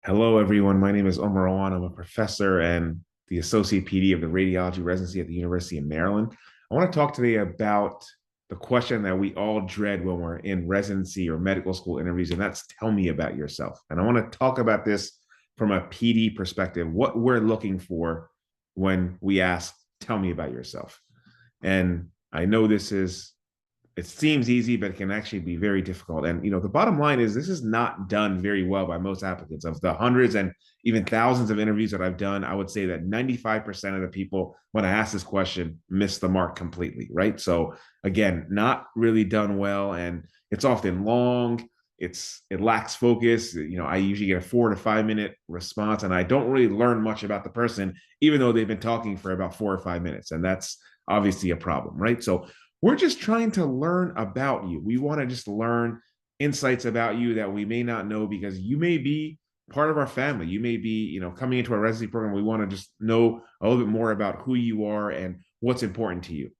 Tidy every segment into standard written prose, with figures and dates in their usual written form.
Hello, everyone. My name is Omar Awan. I'm a professor and the Associate PD of the Radiology Residency at the University of Maryland. I want to talk today about the question that we all dread when we're in residency or medical school interviews, and that's tell me about yourself. And I want to talk about this from a PD perspective, what we're looking for when we ask, tell me about yourself. And I know it seems easy, but it can actually be very difficult. And the bottom line is this is not done very well by most applicants. Of the hundreds and even thousands of interviews that I've done, I would say that 95% of the people, when I ask this question, miss the mark completely, right? So again, not really done well, and it's often long. It lacks focus. I usually get a 4 to 5 minute response, and I don't really learn much about the person, even though they've been talking for about 4 or 5 minutes, and that's obviously a problem, right? So we're just trying to learn about you. We want to just learn insights about you that we may not know because you may be part of our family. You may be, coming into our residency program. We want to just know a little bit more about who you are and what's important to you.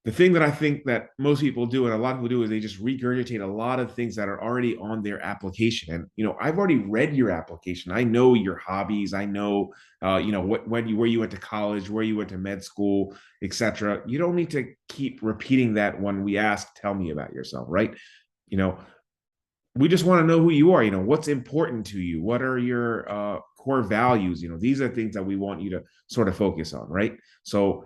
The thing that I think that most people do, and a lot of people do, is they just regurgitate a lot of things that are already on their application. And I've already read your application. I know your hobbies. I know, where you went to college, where you went to med school, etc. You don't need to keep repeating that when we ask, "Tell me about yourself," right? You know, we just want to know who you are. What's important to you. What are your core values? These are things that we want you to sort of focus on, right? So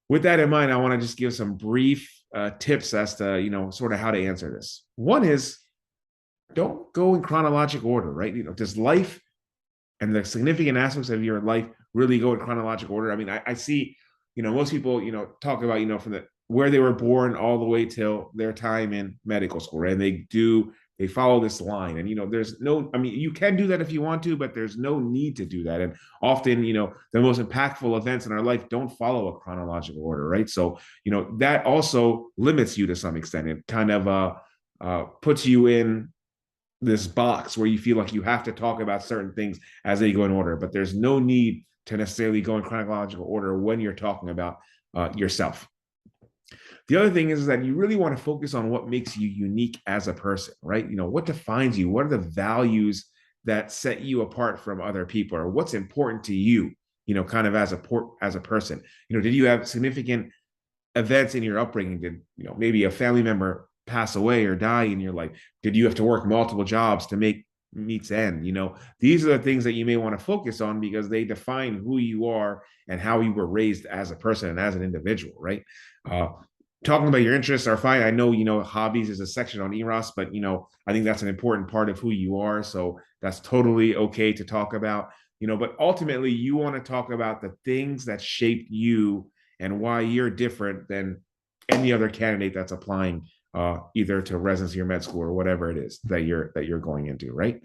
with that in mind, I want to just give some brief tips as to, sort of how to answer this. One is don't go in chronological order, right? Does life and the significant aspects of your life really go in chronological order? I mean, I see, most people, talk about, from where they were born all the way till their time in medical school, right? And they follow this line. And, there's no, I mean, you can do that if you want to, but there's no need to do that. And often, the most impactful events in our life don't follow a chronological order, right? So, that also limits you to some extent. It kind of puts you in this box where you feel like you have to talk about certain things as they go in order, but there's no need to necessarily go in chronological order when you're talking about yourself. The other thing is that you really want to focus on what makes you unique as a person, right? What defines you? What are the values that set you apart from other people, or what's important to you, kind of as a person? Did you have significant events in your upbringing? Did maybe a family member pass away or die in your life? Did you have to work multiple jobs to make meets end? These are the things that you may want to focus on because they define who you are and how you were raised as a person and as an individual, right? Talking about your interests are fine. I know, hobbies is a section on EROS, but, I think that's an important part of who you are. So that's totally okay to talk about, but ultimately you want to talk about the things that shaped you and why you're different than any other candidate that's applying either to residency or med school or whatever it is that you're going into, right?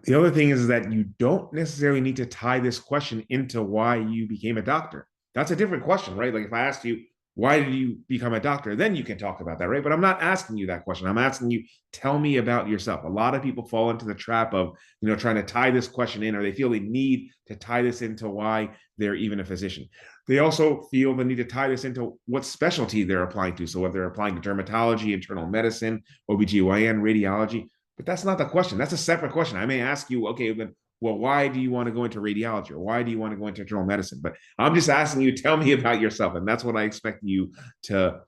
The other thing is that you don't necessarily need to tie this question into why you became a doctor. That's a different question, right? Like if I asked you, why did you become a doctor? Then you can talk about that, right? But I'm not asking you that question. I'm asking you, tell me about yourself. A lot of people fall into the trap of, trying to tie this question in, or they feel they need to tie this into why they're even a physician. They also feel the need to tie this into what specialty they're applying to. So whether they're applying to dermatology, internal medicine, OBGYN, radiology, but that's not the question. That's a separate question. I may ask you, okay, then, well, why do you want to go into radiology, or why do you want to go into internal medicine? But I'm just asking you, tell me about yourself. And that's what I expect you to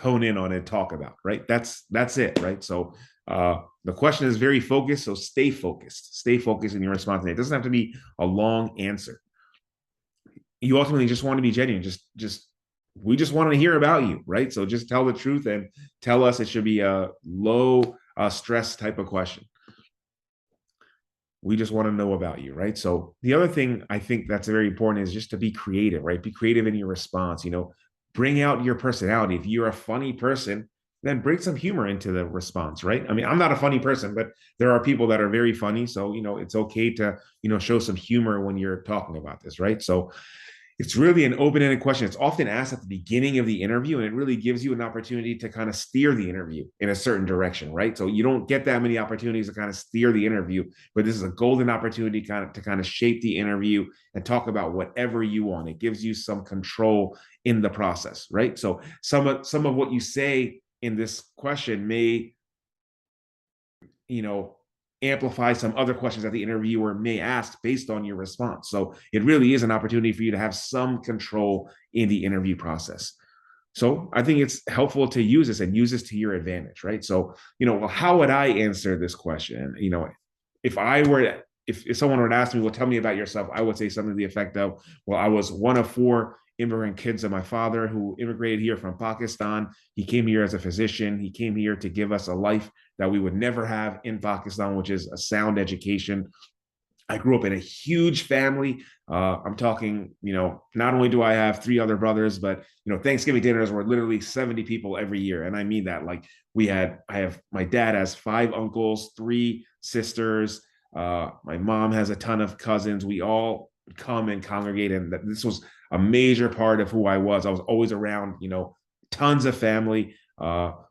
hone in on and talk about, right? That's it, right? So the question is very focused. So stay focused. Stay focused in your response. It doesn't have to be a long answer. You ultimately just want to be genuine. We just want to hear about you, right? So just tell the truth and tell us. It should be a low stress type of question. We just want to know about you, right? So the other thing I think that's very important is just to be creative, right? Be creative in your response. Bring out your personality. If you're a funny person, then bring some humor into the response, right? I mean, I'm not a funny person, but there are people that are very funny. So, it's okay to, show some humor when you're talking about this, right? So it's really an open-ended question. It's often asked at the beginning of the interview, and it really gives you an opportunity to kind of steer the interview in a certain direction, right? So you don't get that many opportunities to kind of steer the interview, but this is a golden opportunity to shape the interview and talk about whatever you want. It gives you some control in the process, right? So some of what you say in this question may, amplify some other questions that the interviewer may ask based on your response. So it really is an opportunity for you to have some control in the interview process. So I think it's helpful to use this and use this to your advantage, right? So, well, how would I answer this question? If I were, if someone were to ask me, well, tell me about yourself, I would say something to the effect of, well, I was one of four immigrant kids of my father who immigrated here from Pakistan. He came here as a physician. He came here to give us a life that we would never have in Pakistan, which is a sound education. I grew up in a huge family. I'm talking, not only do I have three other brothers, but Thanksgiving dinners were literally 70 people every year, and I mean that. Like my dad has five uncles, three sisters. My mom has a ton of cousins. We all come and congregate, and this was a major part of who I was. I was always around, tons of family.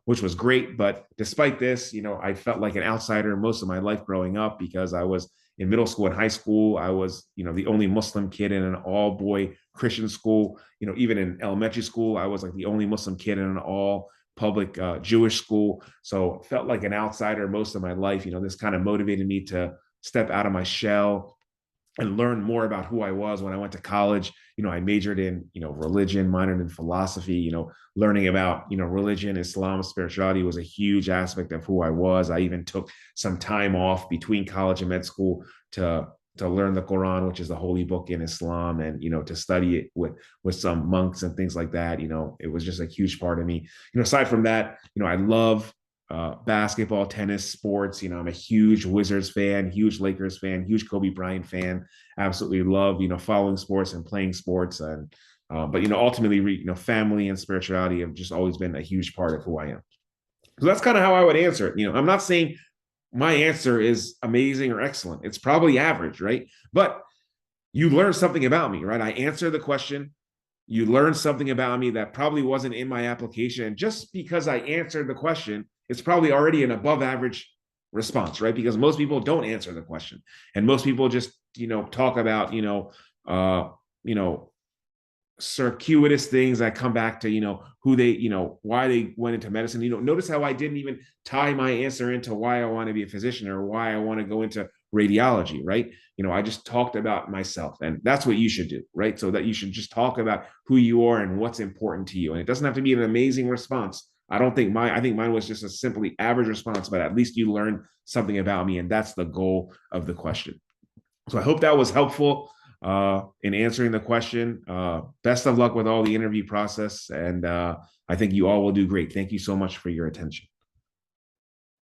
Which was great. But despite this, I felt like an outsider most of my life growing up because I was in middle school and high school. I was, the only Muslim kid in an all boy Christian school. Even in elementary school, I was like the only Muslim kid in an all public Jewish school. So felt like an outsider most of my life. This kind of motivated me to step out of my shell and learn more about who I was. When I went to college, I majored in, religion, minored in philosophy, learning about, religion, Islam, spirituality was a huge aspect of who I was. I even took some time off between college and med school to learn the Quran, which is the holy book in Islam, and, to study it with some monks and things like that. It was just a huge part of me. Aside from that, I love basketball, tennis, sports. I'm a huge Wizards fan, huge Lakers fan, huge Kobe Bryant fan. Absolutely love, following sports and playing sports. And but ultimately, family and spirituality have just always been a huge part of who I am. So that's kind of how I would answer it. I'm not saying my answer is amazing or excellent. It's probably average, right? But you learn something about me, right? I answer the question. You learn something about me that probably wasn't in my application. And just because I answered the question, it's probably already an above average response, right? Because most people don't answer the question. And most people just, talk about, circuitous things that come back to, who they, why they went into medicine. Notice how I didn't even tie my answer into why I want to be a physician or why I want to go into radiology, right? I just talked about myself, and that's what you should do, right? So that you should just talk about who you are and what's important to you. And it doesn't have to be an amazing response. I think mine was just a simply average response, but at least you learned something about me. And that's the goal of the question. So I hope that was helpful in answering the question. Best of luck with all the interview process. And I think you all will do great. Thank you so much for your attention.